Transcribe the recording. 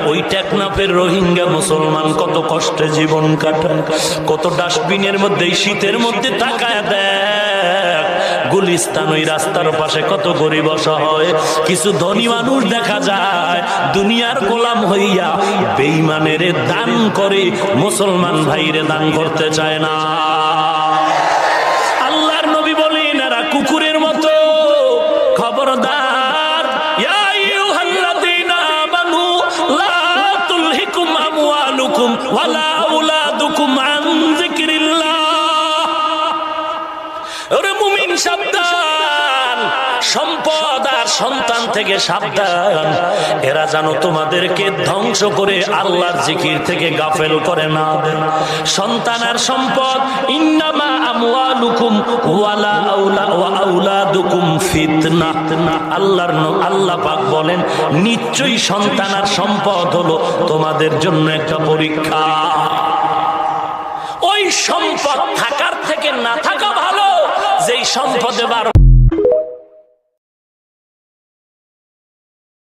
ওই টেকনাফের রোহিঙ্গা মুসলমান কত কষ্টে জীবন কাটায়, কত ডাস্টবিনের মধ্যে শীতের মধ্যে তাকায় দেখ। গুলিস্তান ওই রাস্তার পাশে কত গরিব অসহায় কিছু ধনী মানুষ দেখা যায় দুনিয়ার গোলাম হইয়া বেঈমানের দান করে, মুসলমান ভাইরে দান করতে চায় না। আল্লাহর নবী বলেন এরা কুকুরের মতো। খবরদার, ইয়া আইয়ুহাল্লাযীনা আমানু লা তুলহিকুম আমওয়ালুকুম ওয়ালা আওলাদুকুম আন যিকরিল্লাহ। ওরে মুমিন সাবধান, সম্পদ আর সন্তান থেকে সাবধান। এরা যেন তোমাদেরকে ধ্বংস করে আল্লাহর জিকির থেকে গাফেল করে না। সন্তান আর সম্পদ, ইন্নামা আমওয়ালুকুম ওয়ালা আওলাদুকুম ফিতনা। আল্লাহ পাক বলেন নিশ্চয়ই সন্তান আর সম্পদ হলো তোমাদের জন্য একটা পরীক্ষা। ওই সম্পদ থাকার থেকে না থাকা ভালো, যেই সম্পদে